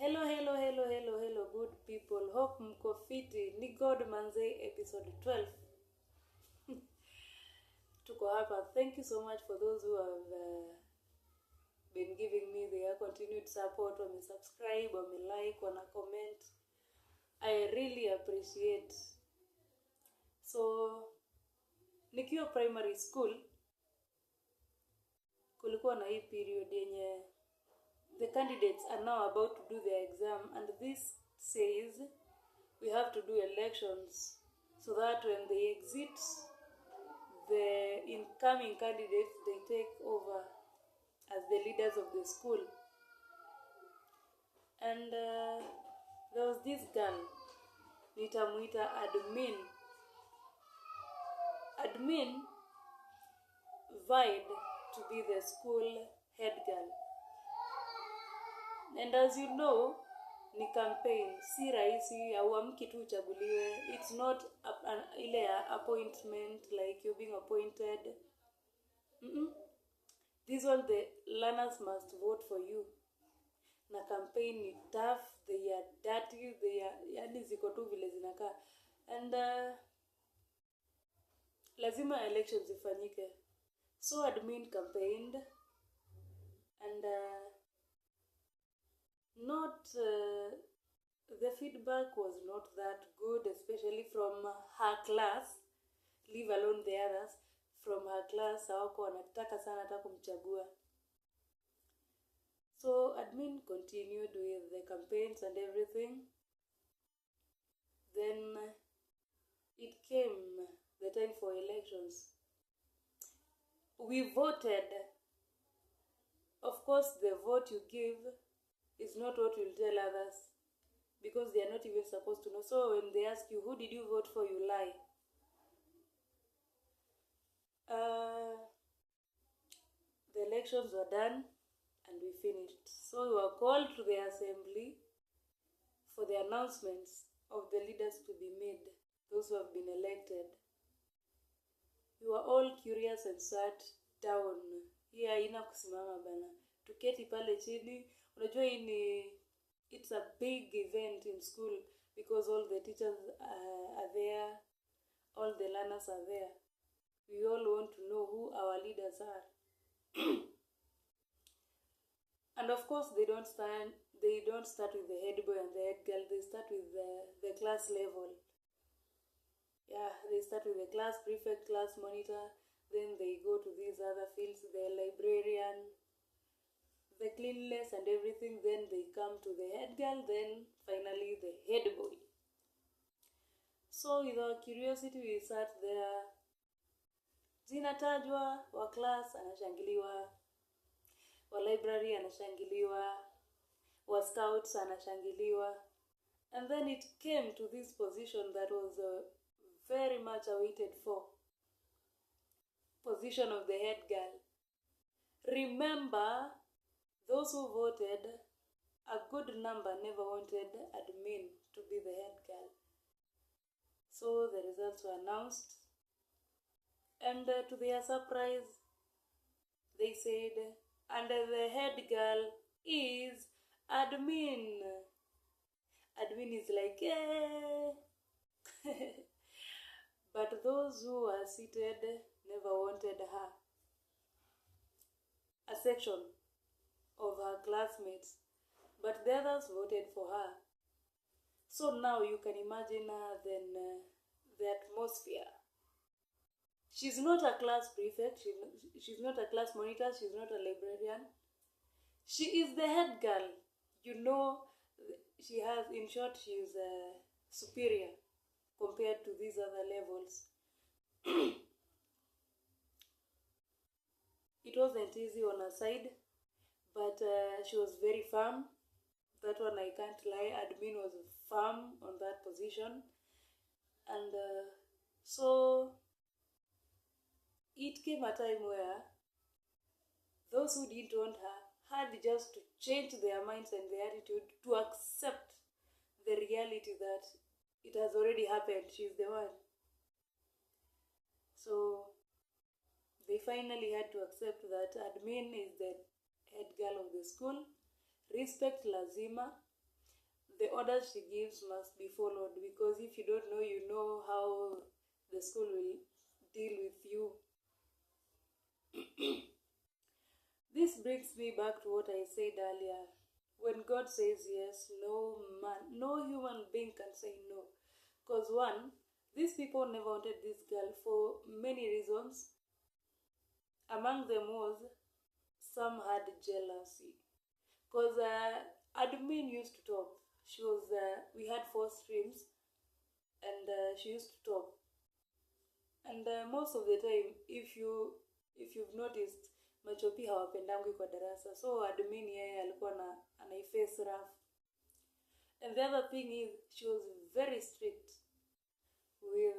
Hello, good people. Hope mko fiti. Ni God Manze episode 12. Tuko hapa. Thank you so much for those who have been giving me their continued support. Wame subscribe, wame like, wana comment. I really appreciate. So, nikiwa primary school, kulikuwa na hii period yenye the candidates are now about to do their exam, and this says we have to do elections so that when they exit, the incoming candidates, they take over as the leaders of the school. And there was this girl, nitamuita admin. Admin vied to be the school head girl. And as you know, ni campaign, si rahisi, hauamki tu uchaguliwe. It's not ile appointment like you being appointed. This one, the learners must vote for you. Na campaign ni tough, they are dirty, they are yani ziko tu vile zinakaa. And lazima elections ifanyike. So admin campaigned, and the feedback was not that good, especially from her class, leave alone the others. From her class, hawako wanataka sana hata kumchagua. So admin continued with the campaigns and everything. Then it came the time for elections. We voted. Of course, the vote you give is not what you'll tell others, because they are not even supposed to know. So when they ask you, who did you vote for, you lie. The elections were done and we finished. So we were called to the assembly for the announcements of the leaders to be made, those who have been elected. We were all curious and sat down. Hii haina kusimama bana. Tuketi pale chini. Unajua it's a big event in school because all the teachers are there, all the learners are there. We all want to know who our leaders are. And of course, they don't start with the head boy and the head girl. They start with the class level. Yeah, they start with the class prefect, class monitor. Then they go to these other fields, the librarian, the cleanliness and everything. Then they come to the head girl, then finally the head boy. So with our curiosity, we sat there. Zinatajwa, wa class anashangiliwa, wa library anashangiliwa, wa scouts anashangiliwa. And then it came to this position that was very much awaited for. Position of the head girl. Remember, those who voted, a good number never wanted admin to be the head girl. So the results were announced. And to their surprise, they said, and the head girl is admin. Admin is like, eh. But those who were seated never wanted her. A section of her classmates, but the others voted for her. So now you can imagine the atmosphere. She's not a class prefect, she's not a class monitor, she's not a librarian. She is the head girl. You know, she has, in short, she is superior compared to these other levels. It wasn't easy on her side, but she was very firm. That one I can't lie. Admin was firm on that position. And so it came a time where those who didn't want her had just to change their minds and their attitude to accept the reality that it has already happened. She's the one. So they finally had to accept that admin is the head girl of the school. Respect lazima. the orders she gives must be followed, because if you don't know, you know how the school will deal with you. This brings me back to what I said earlier. When God says yes, no human being can say no. Because one, these people never wanted this girl for many reasons. Among them was, some had jealousy. Because admin used to talk. We had 4 streams, and she used to talk. And most of the time, if you've noticed, machopi hawapendangwi kwa darasa, so admin yeye alikuwa anaiface rough. And the other thing is, she was very strict with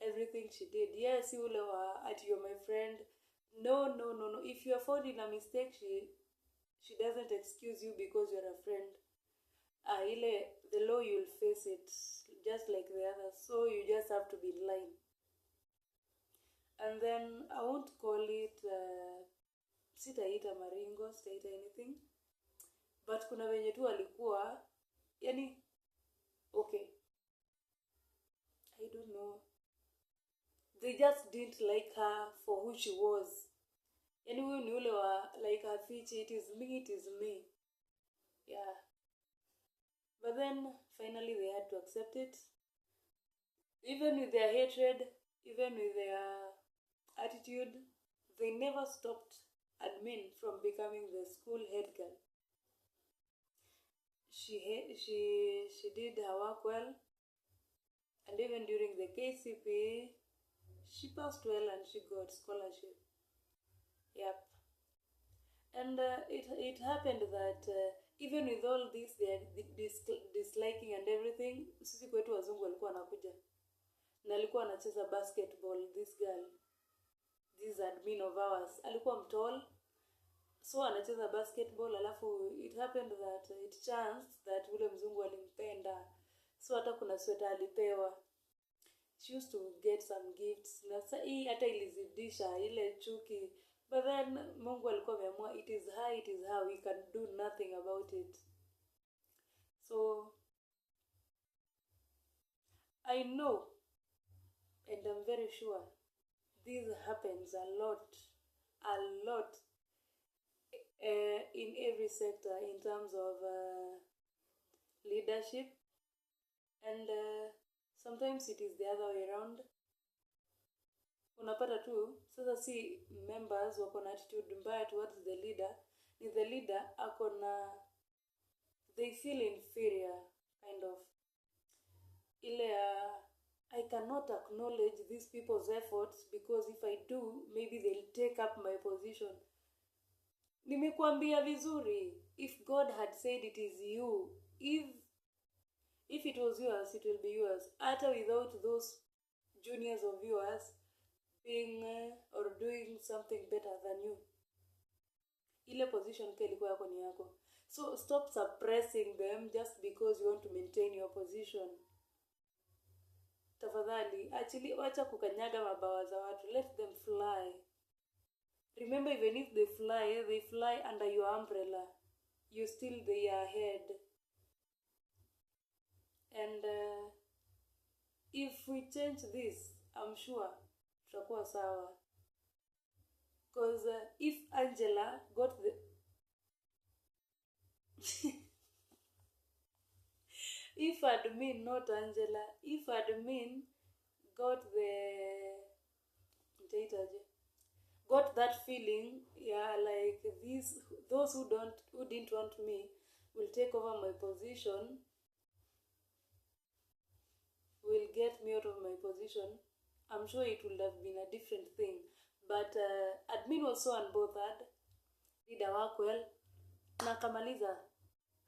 everything she did. Yes, ule wa at you're my friend. No. If you are found in a mistake, she doesn't excuse you because you're a friend. The law, you'll face it just like the others, so you just have to be in line. And then I won't call it sitaita maringo, sitaita anything, but kuna venye tu alikuwa yani, okay, I don't know, they just didn't like her for who she was. Yani huyu ni ule wa like her feature, it is me. Yeah. But then finally they had to accept it. Even with their hatred, even with their attitude, they never stopped admin from becoming the school head girl. She did her work well, and even during the KCPE, she passed well and she got scholarship. Yep. And it happened that even with all this, their disliking and everything, sisi kwetu wazungu walikuwa anakuja na alikuwa anacheza basketball. This girl, this admin of ours, alikuwa mtall, so anacheza basketball. Alafu it happened that it chanced that ule mzungu alimpenda, so hata kuna sweta alipewa. She used to get some gifts, na hii hata ilizidisha ile chuki. But then Mungu alikuwa ameamua, it is her, we can do nothing about it. So I know, and I'm very sure, this happens a lot in every sector in terms of leadership, and sometimes it is the other way around. Unapata tu sasa si members wako na attitude mbaya towards the leader, ni the leader akona, they feel inferior kind of ile I cannot acknowledge these people's efforts, because if I do, maybe they'll take up my position. Nimekuambia vizuri, if God had said it is you, if it was yours, it will be yours. Hata without those juniors of yours being or doing something better than you, ile position ke ilikuwa yako ni yako. So stop suppressing them just because you want to maintain your position. Tafadhali acha kukanyaga mabawa za watu, let them fly. Remember, even if they fly under your umbrella, you still their head. And if we change this, I'm sure tutakuwa sawa. Because if Angela got the if admin, not Angela, if admin got that feeling, yeah, like those who didn't want me will take over my position, will get me out of my position, I'm sure it would have been a different thing. But admin was so unbothered, did her work well, na kamaliza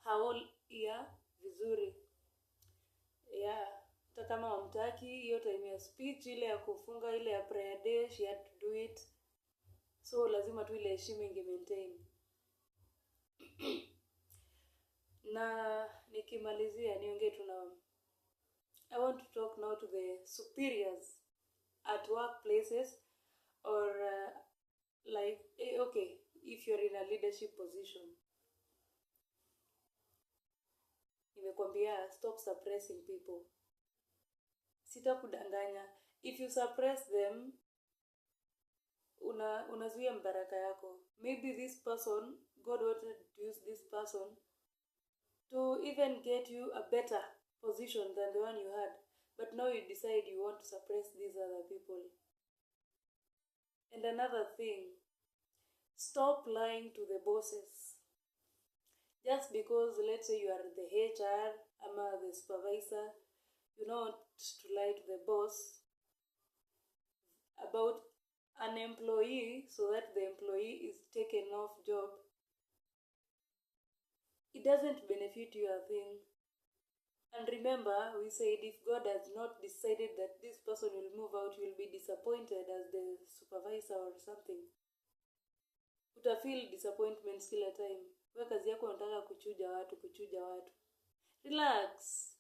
her whole year vizuri. Yeah, hata kama wamtaki, hiyo time ya speech, ile ya kufunga, ile ya prayer day, she had to do it. So lazima tu ile heshima inge maintain. Na nikimalizia niongee tu na, I want to talk now to the superiors at workplaces, or okay, if you're in a leadership position. nimekwambia stop suppressing people. Sitakudanganya. If you suppress them, unazuia mbaraka yako. Maybe this person, God wanted to use this person to even get you a better position than the one you had. But now you decide you want to suppress these other people. And another thing, stop lying to the bosses. Just because, let's say, you are the HR, or the supervisor, you know to lie to the boss about an employee so that the employee is taken off job. It doesn't benefit you a thing. And remember, we said if God has not decided that this person will move out, you will be disappointed as the supervisor or something. Utafeel disappointments kila time. Wewe kazi yako unataka kuchuja watu. Relax.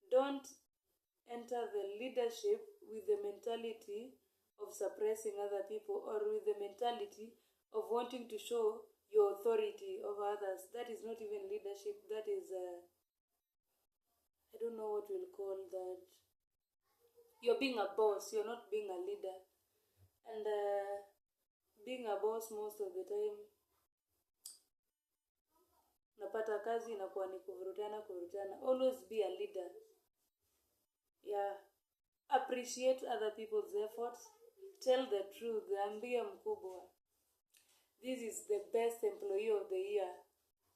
Don't enter the leadership with the mentality of suppressing other people or with the mentality of wanting to show your authority over others. That is not even leadership. That is, I don't know what we'll call that. You're being a boss. You're not being a leader. And being a boss most of the time, napata kazi inakuwa ni kuvurutana. Always be a leader. Yeah. Appreciate other people's efforts. Tell the truth. Ambia mkubwa, this is the best employee of the year.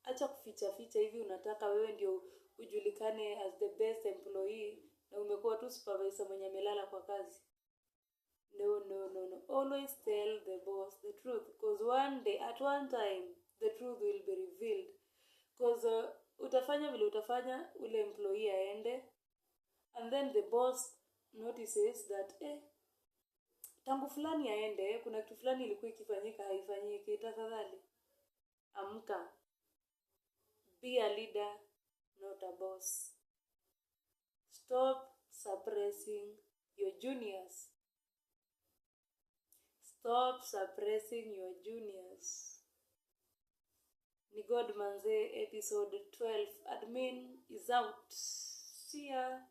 Acha kuficha hivi unataka wewe ndio ujulikane as the best employee na umekuwa tu supervisor mwenye amelala kwa kazi. No. Always tell the boss the truth, because one day, at one time, the truth will be revealed. Because utafanya vile utafanya ule employee aende, and then the boss notices that tangu fulani aende kuna kitu fulani ilikuwa ikifanyika haifanyiki. Tafadhali amka. Be a leader, not a boss. Stop suppressing your juniors. Stop suppressing your juniors. Ni God Manze episode 12. Admin is out. See ya.